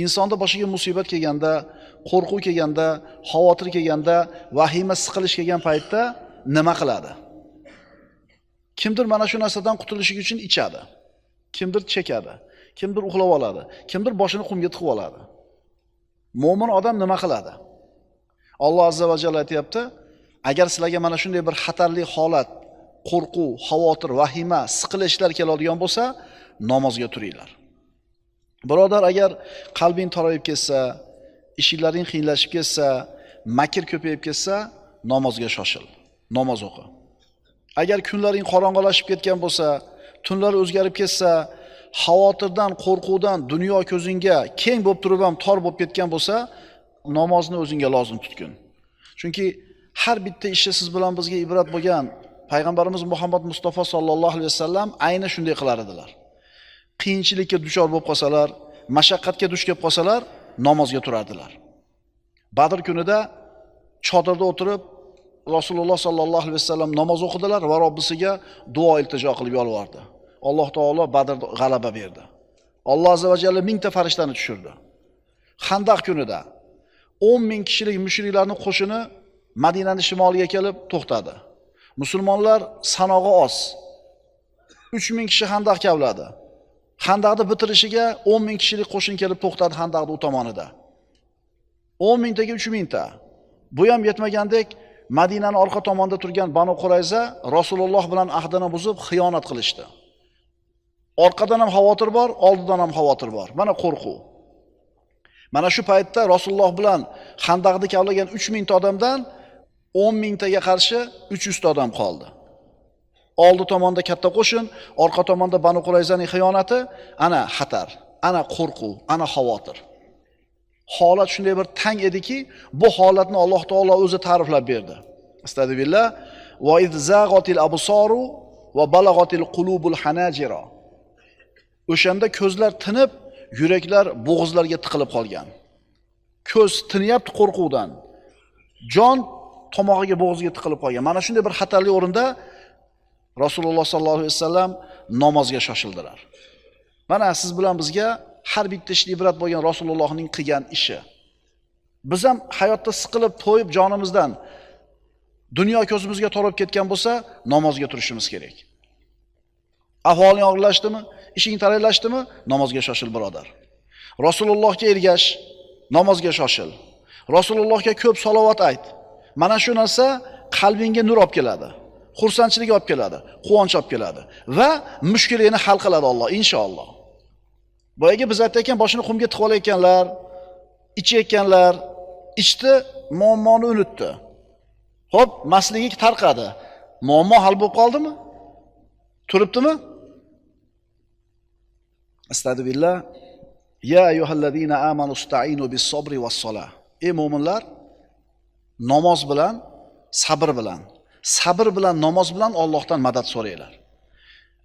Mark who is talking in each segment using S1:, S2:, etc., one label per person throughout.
S1: insonda boshiga musibat kelganda, qo'rquv kelganda, xavotir kelganda, vahima, siqilish kelgan paytda nima qiladi? Kimdir mana shu narsadan qutulish uchun ichadi. Kimdir chekadi. Kimdir uxlab oladi. Kimdir boshini qumga tiqib oladi. Mo'min odam nima qiladi? Alloh azza va jalla aytayapti, agar sizlarga mana shunday bir xatarli holat, qo'rquv, xavotir, vahima, siqilishlar keladigan bo'lsa, namozga turinglar. Birodar, agar qalbing torayib ketsa, ishlaring qiyinlashib ketsa, makr ko'payib ketsa, namozga shoshil, namoz o'qi. Agar kunlaring qorong'ilashib ketgan bo'lsa, tunlar o'zgarib ketsa, xavotirdan, qo'rquvdan dunyo ko'zingga keng bo'lib turib ham tor bo'lib ketgan bo'lsa, namozni o'zingga lozim tutgin. Chunki har bitta ishi siz bilan bizga ibrat bo'lgan payg'ambarimiz Muhammad Mustafa sallallohu alayhi vasallam ayni shunday qilar edilar. Qiyinchilikka duchor bo'lib qolsalar, mashaqqatga duch kelib qolsalar, namozga turardilar. Badr kunida chodirda o'tirib Rasululloh sallallohu alayhi vasallam namoz o'qidilar va Robbisiga duo iltijo qilib yolvordi. Alloh taolo Badrda g'alaba berdi. Alloh azza va jalla 1000 ta farishtani tushirdi. Xandaq kunida 10,000 kishilik mushriklarning qo'shini Madinaning shimoliga kelib to'xtadi. Musulmonlar sanog'i oz. 3000 kishi xandaq kavladi. Xandaqni bitirishiga 10,000 kishilik qo'shin kelib to'xtadi xandaqning u tomonida. 10,000 taga 3,000 ta. Bu ham yetmagandek, Madinaning orqa tomonida turgan Banu Qurayza Rasululloh bilan ahdini buzib xiyonat qilishdi. Orqadan ham xavotir bor, oldidan ham xavotir bor. Mana qo'rquv. Mana shu paytda Rasululloh bilan xandaqni kavlagan 3000 ta odamdan 10,000 taga qarshi 300 ta odam qoldi. Oldi tomonda katta qo'shin, orqa tomonda Banu Qurayzaning xiyonati, ana xatar, ana qo'rquv, ana xavotir. Holat shunday bir tang ediki, bu holatni Alloh taolo o'zi ta'riflab berdi. Astagfirullah. Va idzaghatil absaru va balaghatil qulubul hanajira. O'shanda ko'zlar tinib, yuraklar bo'g'izlarga tiqilib qolgan. Ko'z tinyapti qo'rquvdan. Jon tomog'iga, bo'g'izga tiqilib qolgan. Mana shunday bir xatarli o'rinda Rasululloh sallallohu alayhi vasallam namozga shoshildilar. Mana siz bilan bizga har bitta ishni ibrat bo'lgan Rasulullohning qilgan ishi. Biz ham hayotda siqilib, to'yib jonimizdan dunyo ko'zimizga torib ketgan bo'lsa, namozga turishimiz kerak. Ahvoling og'irlashdimi, ishing taraylashdimi, namozga shoshil birodar. Rasulullohga ergash, namozga shoshil. Rasulullohga ko'p salovat ayt. Mana shu narsa qalbingga nur olib keladi. Xursandchilik olib keladi, quvonch olib keladi va mushkulingni hal qiladi Alloh inshaalloh. Boyaga biz aytayotgan boshini qumga tiqib olayotganlar, ichayotganlar, ichdi, muammoni unutdi. Xo'p, masligi tarqadi. Muammo hal bo'lib qoldimi? Turibdimi? Astagfirullah. Ya ayyuhallazina amanu ista'inu bis-sabri was-salah. Ey mu'minlar, namoz bilan, sabr bilan, namoz bilan Allohdan madad so'ranglar.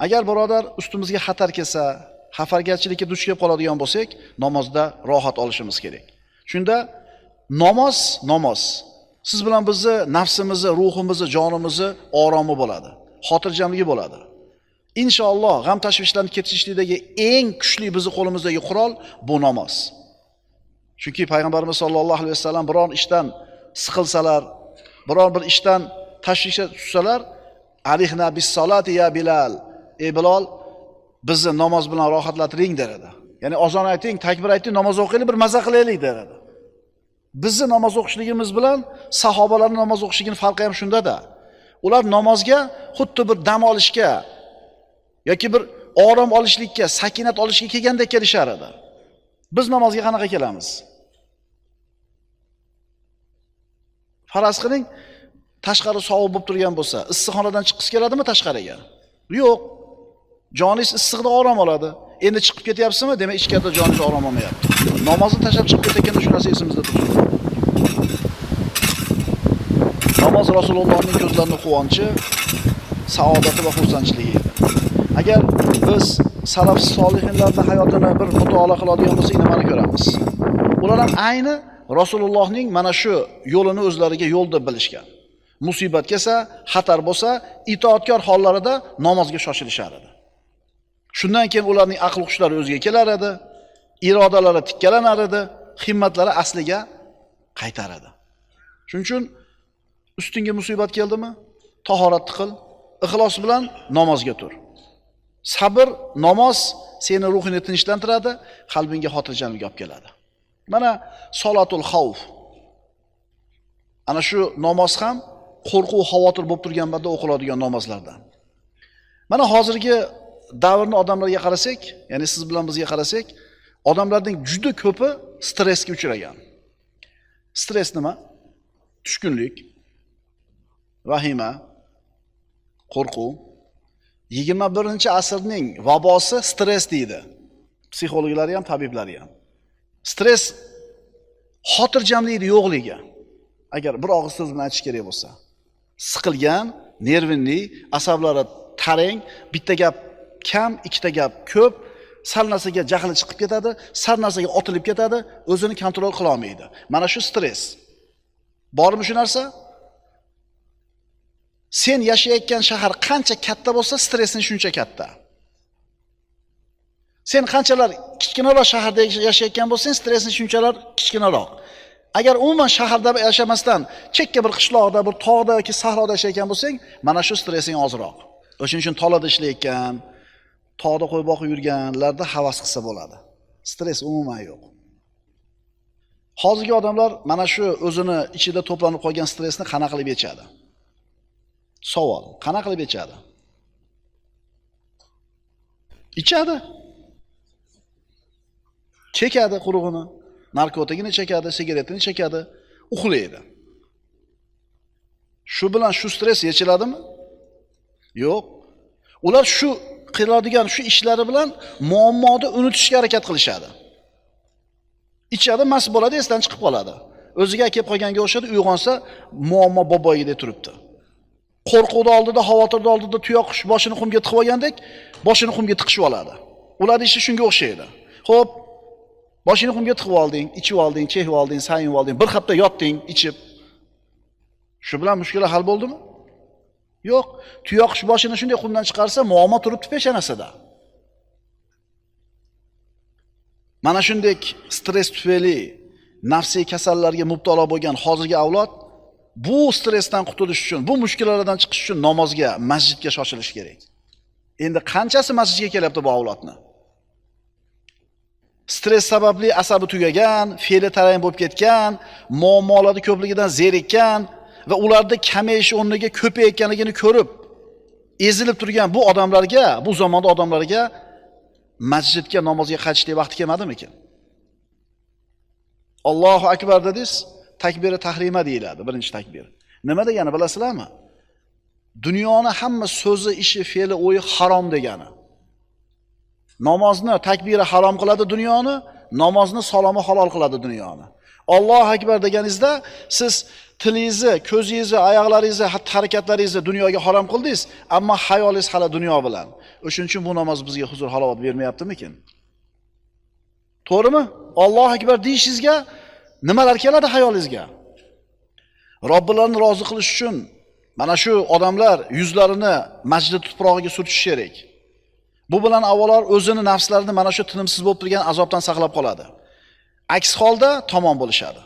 S1: Agar birodar ustimizga xatar kelsa, xafargarchilikka duch kelib qoladigan bo'lsak, namozda rohat olishimiz kerak. Shunda namoz siz bilan bizni nafsimizni, ruhimizni, jonimizni oromi bo'ladi, xotirjamligi bo'ladi. Inshaalloh g'am tashvishlarni ketishlikdagi eng kuchli bizni qo'limizdagi qurol bu namoz. Chunki payg'ambarimiz sollallohu alayhi vasallam biror ishdan siqilsalar, biror bir ishdan tashvishga tushsalar, alihna bis-salati ya Bilal. Ey Bilal, bizni namoz bilan rohatlantiring der edi. Ya'ni azon ayting, takbir ayting, namoz o'qiylik, bir maza qilaylik der edi. Bizni namoz o'qishligimiz bilan sahobalarning namoz o'qishining farqi ham shunda-da. Ular namozga xuddi bir dam olishga yoki bir orom olishlikka, sakinat olishga kelgandek kelishar edi. Biz namozga qanaqa kelamiz? Faraz qiling, tashqari sovuq bo'lib turgan bo'lsa, issiqxonadan chiqqisi keladimi tashqariga? Yo'q. Joningiz issiqda orom oladi. Endi chiqib ketyapsizmi? Demak, ichkarida joningiz orom olmayapti. Namozni tashlab chiqib ketayotganda shu narsa esimizda tursin. Namoz Rasulullohning ko'zlarining quvonchi, saodati va xursandchiligi edi. Agar biz salaf solihinlarning hayotini bir mutolaa qiladigan bo'lsak, nimani ko'ramiz? Ular ham ayni Rasulullohning mana shu yo'lini o'zlariga yo'l deb bilishgan. Musibat kelsa, xatar bo'lsa, itoatkor hollarida namozga shoshilishar edi. Shundan keyin ularning aql hushlari o'ziga kelar edi, irodalari tikkalanar edi, himmatlari asliga qaytar edi. Shuning uchun ustingga musibat keldimi, tahoratni qil, ixlos bilan namozga tur. Sabr, namoz seni ruhini tinchlantiradi, qalbingga xotirjamlik olib keladi. Mana solatul xavf. Ana shu namoz ham qo'rquv, xavotir bo'lib turgan vaqtda o'qiladigan namozlardan. Mana hozirgi davrni odamlarga qarasak, ya'ni siz bilan bizga qarasak, odamlarning juda ko'pi stressga uchragan. Stress nima? Tushkunlik, vahima, qo'rquv. 21-asrning vabosi stress deydi. Psixologlar ham, tabiblar ham. Stress xotirjamlikning yo'qligi. Agar bir og'iz so'z bilan aytish kerak bo'lsa, siqilgan, nervinli, asablari tarang, bitta gap kam, ikkita gap ko'p, sal narsaga jahli chiqib ketadi, sal narsaga otilib ketadi, o'zini kontrol qila olmaydi. Mana shu stress. Bormi shu narsa? Sen yashayotgan shahar qancha katta bo'lsa, stressing shuncha katta. Sen qanchalar kichkinaroq shaharda yashayotgan bo'lsang, stressing shunchalar kichkinaroq. Agar umuman shaharda yashamasdan, chekka bir qishloqda, bir tog'da yoki sahroda yashayotgan bo'lsang, mana shu stressing ozroq. O'shuning uchun tolada ishlayotgan, tog'da qo'y boqib yurganlarda havas qilsa bo'ladi. Stress umuman yo'q. Hozirgi odamlar mana shu o'zini ichida to'planib qolgan stressni qanaqa qilib yechadi? Savol, qanaqa qilib yechadi? Ichadi. Chekadi qurug'ini, narkotikini chekadi, sigaretini chekadi, uxlaydi. Shu bilan shu stress yechiladimi? Yo'q. Ular shu qiladigan shu ishlari bilan muammoni unutishga harakat qilishadi. Ichadi, mast bo'ladi, esdan chiqib qoladi. O'ziga kelib qolganga o'xshadi, uyg'onsa muammo boboyida turibdi. Qo'rquvni oldida, xavotirni oldida tuyoq boshini qumga tiqib olgandek, boshini qumga tiqishib oladi. Ular ishi shunga o'xshaydi. Xo'p, boshini qumga tiqib olding, ichib olding, chekib olding, sayib olding, bir hafta yotding, ichib. Shu bilan mushkula hal bo'ldimi? Yo'q. Tuyoq boshini shunday qumdan chiqarsa, muammo turibdi peshanasida. Mana shunday stress tufayli nafsiy kasallarga mubtalo bo'lgan hozirgi avlod bu stressdan qutulish uchun, bu mushkulalardan chiqish uchun namozga, masjidga shoshilish kerak. Endi qanchasi masjidga kelyapti bu avlodni? Stress sababli asabi tugagan, fe'li tarang bo'lib ketgan, muammolarning ko'pligidan zerikkan va ularda kamayish o'rniga ko'payayotganligini ko'rib, ezilib turgan bu odamlarga, bu zamonda odamlarga masjidga namozga qaytishga vaqti kelmadimikin? Allohu akbar dedingiz, takbiri tahrima deyiladi, birinchi takbir. Nima degani bilasizlarmi? Dunyoni hamma so'zi, ishi, fe'li, o'yi harom degani. Namozni takbiri harom qiladi dunyoni, namozni salomi halol qiladi dunyoni. Allohu akbar deganingizda siz tilingizni, ko'zingizni, oyoqlaringizni, hatto harakatlaringizni dunyoga harom qildingiz, ammo hayolingiz hali dunyo bilan. O'shuning uchun bu namoz bizga huzur, halovat bermayaptimikin? To'g'rimi? Allohu akbar deyishingizga nimalar keladi hayolingizga? Robbilarni rozi qilish uchun mana shu odamlar yuzlarini masjid tuprog'iga surtish kerak. Bu bilan avvalor o'zini nafslarini mana shu tinimsiz bo'lib turgan azobdan saqlab qoladi. Aks holda tomon bo'lishadi.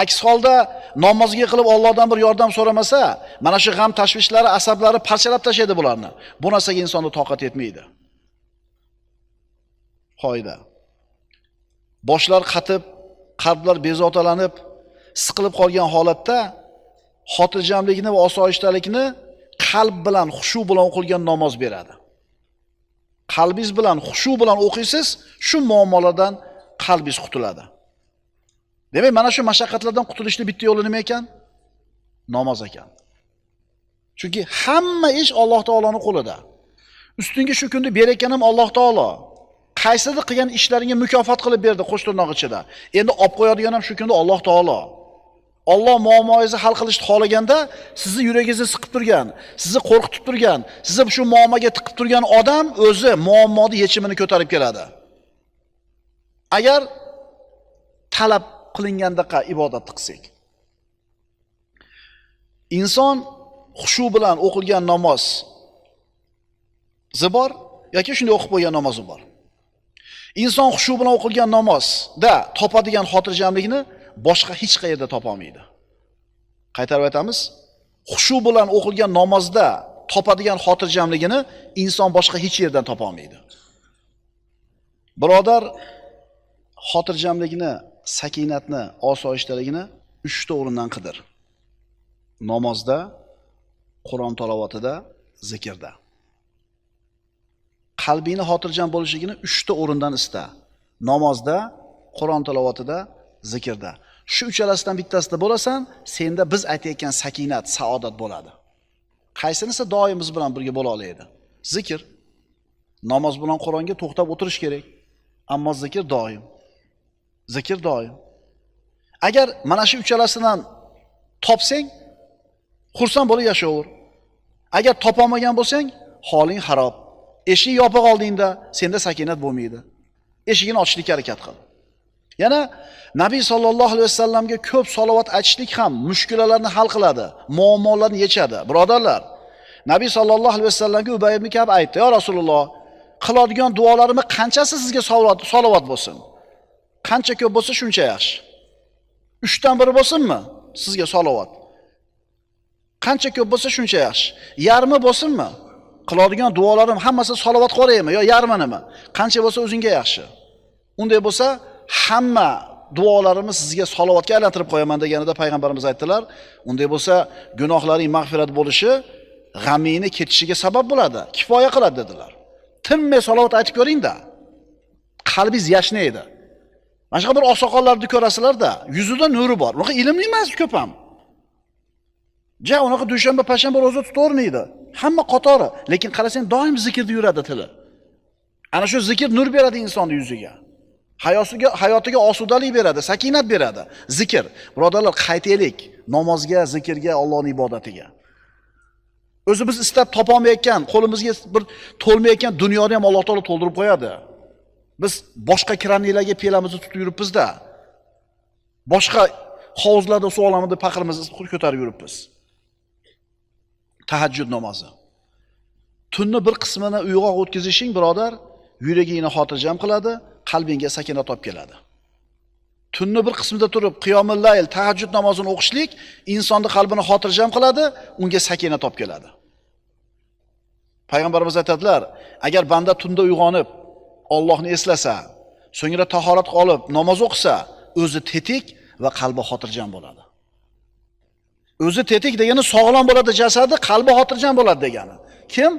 S1: Aks holda namozga qilib Allohdan bir yordam so'ramasa, mana shu g'am tashvishlari, asablari parchalab tashlaydi bularni. Bu narsaga insonning toqat yetmaydi. Qoida. Boshlar qatib, qalblar bezotalanib, siqilib qolgan holatda xotirjamlikni va osoyishtalikni qalb bilan, xushu bilan o'qilgan namoz beradi. Qalbingiz bilan, xushu bilan o'qiysiz, shu muammolardan qalbingiz qutuladi. Demak, mana shu mashaqqatlardan qutulishning bitta yo'li nima ekan? Namoz ekan. Chunki hamma ish Alloh taoloning qo'lida. Ustingga shu kunni berayotgan ham Alloh taolo. Qaysidir qilgan ishlaringga mukofot qilib berdi qo'shtirnoq ichida. Endi olib qo'yadigan ham shu kunda Alloh taolo. Alloh muammoingizni hal qilishni xohlaganda, sizni yuragingizni siqib turgan, sizni qo'rqitib turgan, sizni shu muammoga tiqib turgan odam o'zi muammoning yechimini ko'tarib keladi. Agar talab qilingandaqa ibodatni qilsak. Inson xushu bilan o'qilgan namoz bor yoki shunday o'qib qo'ygan namozi bor. Inson xushu bilan o'qilgan namozda topadigan xotirjamlikni boshqa hech qayerda topolmaydi. Qaytarib aytamiz, xushu bilan o'qilgan namozda topadigan xotirjamligini inson boshqa hech yerdan topolmaydi. Birodar, xotirjamlikni, sakinatni, osoyishtaligini 3 ta o'rindan qidir. Namozda, Qur'on tilovatida, zikrda. Qalbingni xotirjam bo'lishligini 3 ta o'rindan ista. Namozda, Qur'on tilovatida, zikrda. Shu uchalasidan bittasida bo'lasan, senda biz aytayotgan sakinat, saodat bo'ladi. Qaysinisi doimiz bilan birga bo'la oladi? Zikr. Namoz bilan Qur'onga to'xtab o'tirish kerak. Ammo zikr doim. Zikr doim. Agar mana shu uchalasidan topsang, xursand bo'lib yashayver. Agar topolmagan bo'lsang, holing xarob. Eshik yopiq oldingda senda sakinat bo'lmaydi. Eshigini ochishga harakat qil. Yana Nabiy sallallohu alayhi vasallamga ko'p salovat aytishlik ham mushkulalarni hal qiladi, muammolarni yechadi. Birodarlar, Nabiy sallallohu alayhi vasallamga Ubay ibn Ka'b aytdi: "Ya Rasululloh, qiladigan duolarimni qanchasi sizga salovat bo'lsin? Qancha ko'p bo'lsa shuncha yaxshi. 3 dan biri bo'lsinmi sizga salovat? Qancha ko'p bo'lsa shuncha yaxshi. Yarmi bo'lsinmi? Qiladigan duolarim hammasi salovat qoraymi yo yarminimi? Qancha bo'lsa o'zingga yaxshi. Unday bo'lsa, hamma duolarimiz sizga salovatga aylantirib qo'yaman" deganida payg'ambarimiz aytdilar. Unday bo'lsa, gunohlaring mag'firat bo'lishi, g'amingni ketishiga sabab bo'ladi, kifoya qiladi dedilar. Tinmay salovat aytib ko'ring-da. Qalbingiz yashnaydi. Mana shu bir oqsoqollarni ko'rasizlar-da, yuzida nuri bor. Unaqa ilmli emas ko'p ham. Unaqa dushanba, payshanba roza tutavermaydi. Hamma qatori, lekin qarasang doim zikrda yuradi tili. Ana shu zikr nur beradi insonning yuziga. Hayotiga osudalik beradi, sakinat beradi. Zikr. Birodarlar, qaytaylik namozga, zikrga, Allohning ibodatiga. O'zi biz istab topolmayotgan, qo'limizga bir to'lmayotgan dunyoni ham Alloh taolo to'ldirib qo'yadi. Biz boshqa kraniylarga pelamizni tutib yuribmiz-da. Boshqa hovuzlarda suv olamiz deb paqirimizni ko'tarib yuribmiz. Tahajjud namozi. Tunni bir qismini uyg'oq o'tkazishing, birodar, yuragingni xotirjam qiladi, qalbingga sakinat olib keladi. Tunni bir qismida turib qiyomul layl, tahajjud namozini o'qishlik insonning qalbini xotirjam qiladi, unga sakinat olib keladi. Payg'ambarimiz aytadilar, agar banda tunda uyg'onib Allohni eslasa, so'ngra tahorat olib namoz o'qisa, o'zi tetik va qalbi xotirjam bo'ladi. O'zi tetik degani sog'lom bo'ladi jasadi, qalbi xotirjam bo'ladi degani. Kim?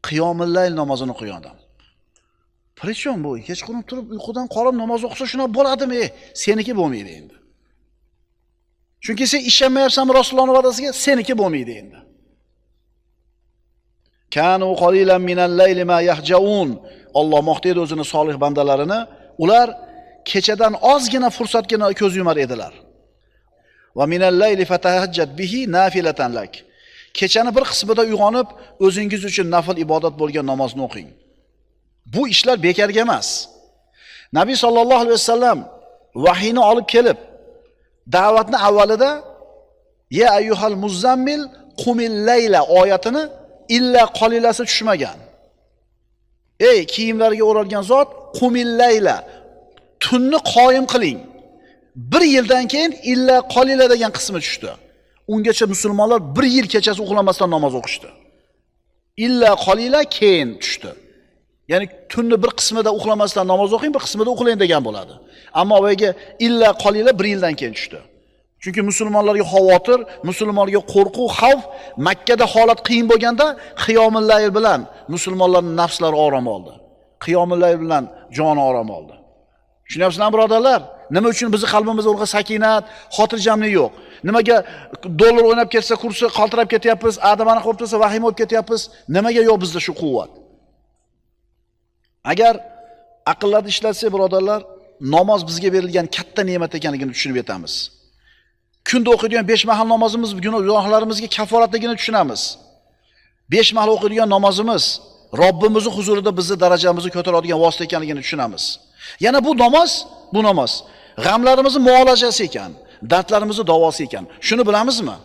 S1: Qiyomul layl namozini o'qigan odam. Prechon bu, kechqurun turib uyqudan qolib namoz o'qisa shuna bo'ladimi? Seniki bo'lmaydi endi. Chunki sen ishonmayapsanmi Rasulullohning va'dasiga? Seniki bo'lmaydi endi. Kanu qalilan minal layli ma yahjaun. Alloh maqtaydi o'zini solih bandalarini, ular kechadan ozgina fursatgina ko'z yumar edilar. Va minal layli fatahajjat bihi nafilatan lak. Kechani bir qismida uyg'onib, o'zingiz uchun nafil ibodat bo'lgan namozni o'qing. Bu ishlar bekarga emas. Nabiy sallallohu alayhi vasallam vahiyni olib kelib, da'vatni avvalida ya ayyuhal muzammil qumil layla oyatini illa qolilasi tushmagan. Ey kiyimlarga o'ralgan zot, qumil layla, tunni qoyim qiling. 1 yildan keyin illa qolila degan qismi tushdi. Ungacha musulmonlar 1 yil kechasi uxlamasdan namoz o'qishdi. Illa qolila keyin tushdi. Ya'ni tunni bir qismida uxlamasdan namoz o'qing, bir qismida uxlang degan bo'ladi. Ammo boyaga illa qolila 1 yildan keyin tushdi. Chunki musulmonlarga xavotir, musulmonlarga qo'rquv, xavf, Makka da holat qiyin bo'lganda qiyomul layl bilan musulmonlarning nafslari orom oldi. Qiyomul layl bilan joni orom oldi. Tushunyapsizlarmi birodarlar? Nima uchun bizning qalbimizda o'rga sakinat, xotirjamlik yo'q? Nimaga dollar o'ynab ketsa, kursi qaltirab ketyapmiz, adamani qilib tursa vahima bo'lib ketyapmiz? Nimaga yo'q bizda shu quvvat? Agar aqllarni ishlatsak, birodarlar, namoz bizga berilgan katta ne'mat ekanligini tushunib yetamiz. Kunda o'qiydigan 5 mahal namozimiz gunohlarimizga kaforatligini tushunamiz. 5 mahal o'qiydigan namozimiz Robbimizning huzurida bizni darajamizni ko'taradigan vosita ekanligini tushunamiz. Yana bu namoz g'amlarimizni muolajasi ekan, dardlarimizni davosi ekan. Shuni bilamizmi?